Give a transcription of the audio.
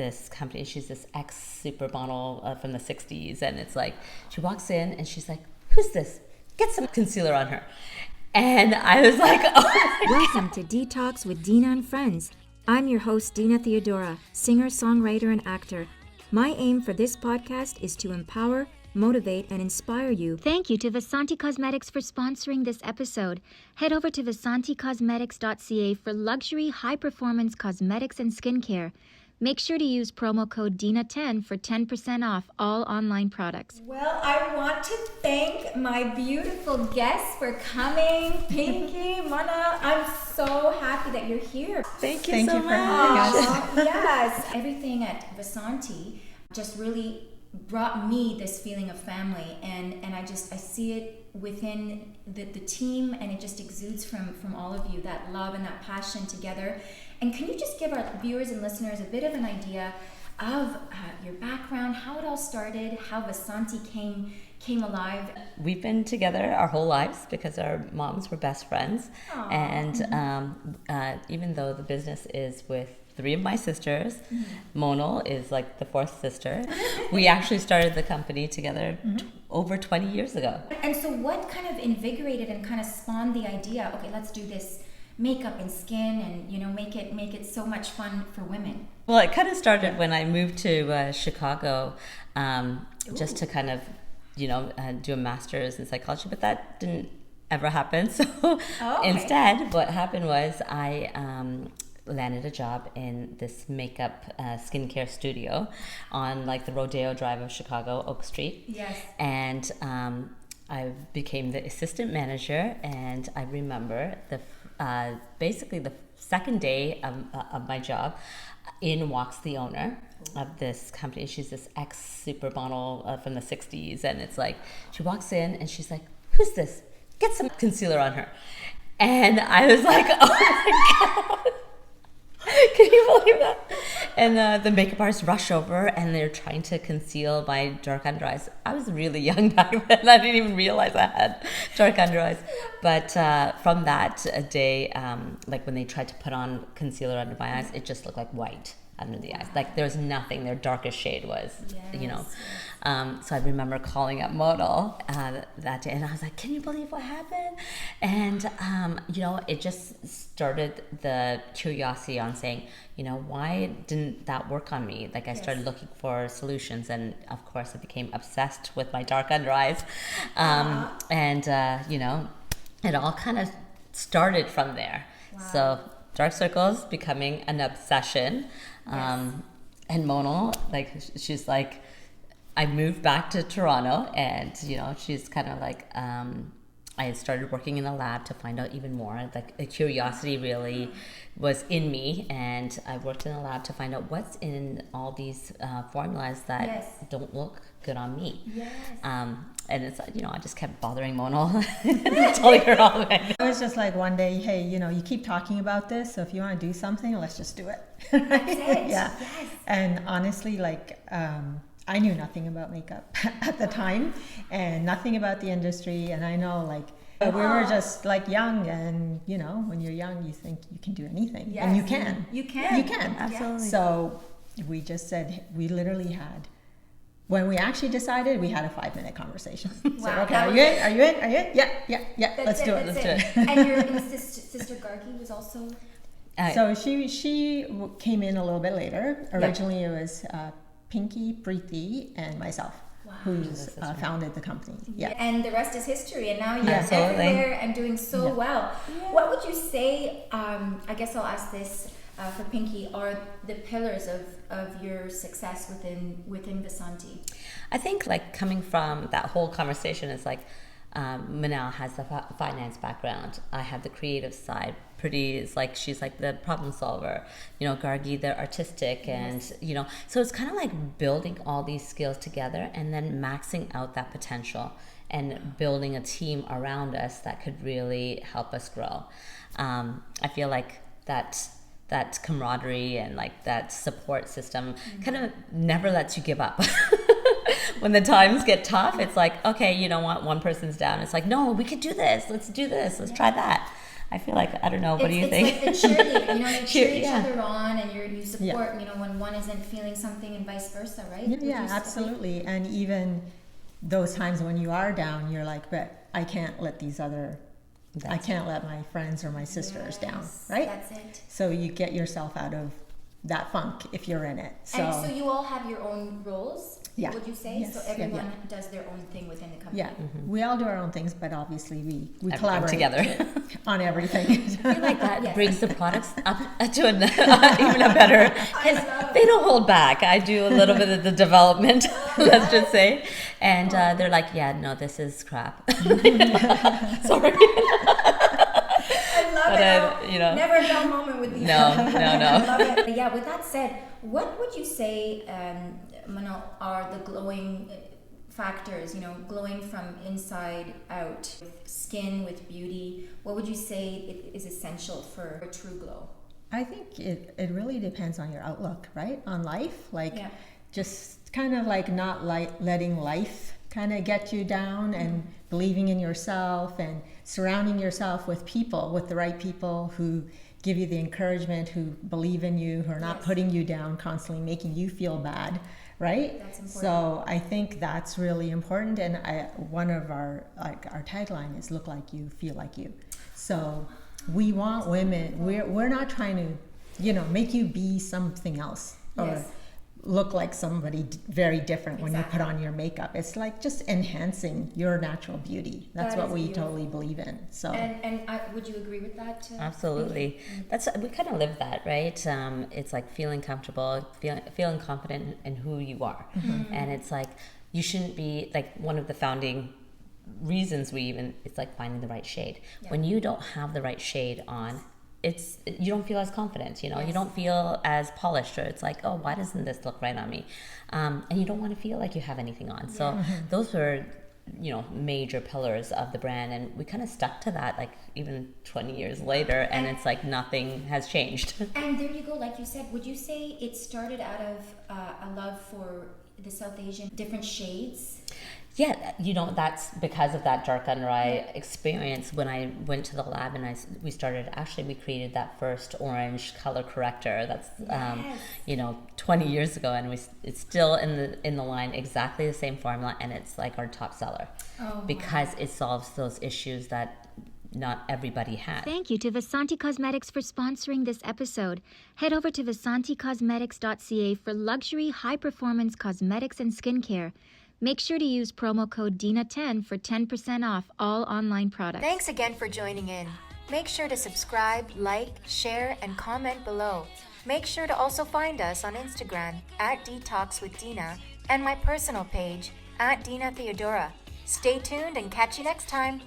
this company. She's this ex-supermodel from the 60s. And it's like, she walks in and she's like, who's this? Get some concealer on her. And I was like, oh. Welcome to Detox with Dina and Friends. I'm your host, Dina Theodora, singer, songwriter, and actor. My aim for this podcast is to empower, motivate, and inspire you. Thank you to Vasanti Cosmetics for sponsoring this episode. Head over to vasanticosmetics.ca for luxury, high-performance cosmetics and skincare. Make sure to use promo code DINA10 for 10% off all online products. Well, I want to thank my beautiful guests for coming. Pinky, Mana, I'm so happy that you're here. Thank you so much. For having us. Yes, everything at Vasanti just really brought me this feeling of family, and I see it within the team, and it just exudes from all of you, that love and that passion together. And can you just give our viewers and listeners a bit of an idea of your background, how it all started, how Vasanti came alive? We've been together our whole lives because our moms were best friends. Aww. And even though the business is with 3 of my sisters, Monal is like the 4th sister, we actually started the company together over 20 years ago. And so what kind of invigorated and kind of spawned the idea, okay, let's do this makeup and skin and, make it so much fun for women? Well, it kind of started when I moved to Chicago, just to kind of, do a master's in psychology, but that didn't ever happen. So instead, what happened was I landed a job in this makeup skincare studio on like the Rodeo Drive of Chicago, Oak Street. Yes. And I became the assistant manager, and I remember basically the second day of my job, in walks the owner of this company. She's this ex-supermodel from the 60s, and it's like, she walks in and she's like, who's this? Get some concealer on her. And I was like, oh my God. Can you believe that? And the makeup artists rush over and they're trying to conceal my dark under eyes. I was really young back then. I didn't even realize I had dark under eyes. But from that day, like when they tried to put on concealer under my eyes, it just looked like white under the eyes. Like there was nothing. Their darkest shade was, So I remember calling up Modal that day, and I was like, can you believe what happened? And, it just started the curiosity on saying, why didn't that work on me? Like I started looking for solutions, and of course I became obsessed with my dark under eyes. It all kind of started from there. Wow. So dark circles becoming an obsession. And Monal, like, she's like, I moved back to Toronto, and she's kind of like, I started working in a lab to find out even more. Like a curiosity really was in me, and I worked in a lab to find out what's in all these formulas that don't look good on me. Yes. And it's I just kept bothering Monal, telling her all of it. It was just like one day, hey, you keep talking about this, so if you want to do something, let's just do it. That's it. Yeah. Yes. And honestly, like, I knew nothing about makeup at the time, and nothing about the industry. And I know, like, we were just like young, and when you're young, you think you can do anything, and you can. You can, absolutely. So we just said, we literally had. When we actually decided, we had a 5-minute conversation. Wow. So, okay, are you in? Are you in? Are you in? Yeah. Let's do it. And your sister Gargi was also. So she came in a little bit later. Originally, it was Pinky, Preeti, and myself, who founded the company. Yeah. And the rest is history. And now you're Absolutely. everywhere and doing so well. Yeah. What would you say? I guess I'll ask this for Pinky. Are the pillars of your success within Vasanti? I think like coming from that whole conversation is like, Manal has the finance background. I have the creative side. Pretty is like, she's like the problem solver. Gargi, the artistic, and so it's kind of like building all these skills together and then maxing out that potential and building a team around us that could really help us grow. I feel like that camaraderie and like that support system kind of never lets you give up. When the times get tough, it's like, okay, you know what, one person's down. It's like, no, we could do this. Let's do this. Let's try that. I feel like, I don't know, what do you it's think? like the cheerleader, you know, you cheer each Yeah. other on, and you support, you know, when one isn't feeling something and vice versa, right? Would Yeah, you say? absolutely. And even those times when you are down, you're like, but I can't let I can't let my friends or my sisters down, right? That's it. So you get yourself out of that funk if you're in it. And so you all have your own roles, Yeah. would you say? Yes. So Yeah, everyone does their own thing within the company. yeah, we all do our own things, but obviously we Everything collaborate together. on everything. I feel like that Yes. brings the products up to even a better, because they don't hold back. I do a little bit of the development, let's just say, and they're like, yeah, no, this is crap. Sorry. I love But, it. you know. Never a dull moment with these. No. I love it. Yeah, with that said, what would you say, Manal, are the glowing factors, you know, glowing from inside out, with skin, with beauty? What would you say is essential for a true glow? I think it really depends on your outlook, right? On life. Like, Yeah. just kind of like not letting life kind of get you down, and believing in yourself and surrounding yourself with people, with the right people who give you the encouragement, who believe in you, who are not Yes. putting you down, constantly making you feel bad, right? That's important. So I think that's really important. And one of our tagline is "Look like you, feel like you." So we want women. We're not trying to, you know, make you be something else or Yes. look like somebody very different when you put Exactly. on your makeup. It's like just enhancing your natural beauty. That's That what is we beautiful. totally believe in. So And would you agree with that? Absolutely. We kind of live that, right? It's like feeling comfortable, feeling confident in who you are. And it's like, you shouldn't be, like, one of the founding reasons it's like finding the right shade. Yeah. When you don't have the right shade on, you don't feel as confident, you know. Yes. You don't feel as polished, or it's like, oh, why doesn't this look right on me? And you don't want to feel like you have anything on. So those were, you know, major pillars of the brand, and we kind of stuck to that, like, even 20 years later, and it's like nothing has changed. And there you go, like you said, would you say it started out of a love for the South Asian different shades? Yeah, you know, that's because of that dark under eye experience. When I went to the lab and we created that first orange color corrector. That's Yes. you know, 20 years ago, and it's still in the line, exactly the same formula, and it's like our top seller Oh, because it solves those issues that not everybody has. Thank you to Vasanti Cosmetics for sponsoring this episode. Head over to vasanticosmetics.ca for luxury, high-performance cosmetics and skincare. Make sure to use promo code DINA10 for 10% off all online products. Thanks again for joining in. Make sure to subscribe, like, share, and comment below. Make sure to also find us on Instagram @DetoxWithDina and my personal page @DinaTheodora. Stay tuned and catch you next time.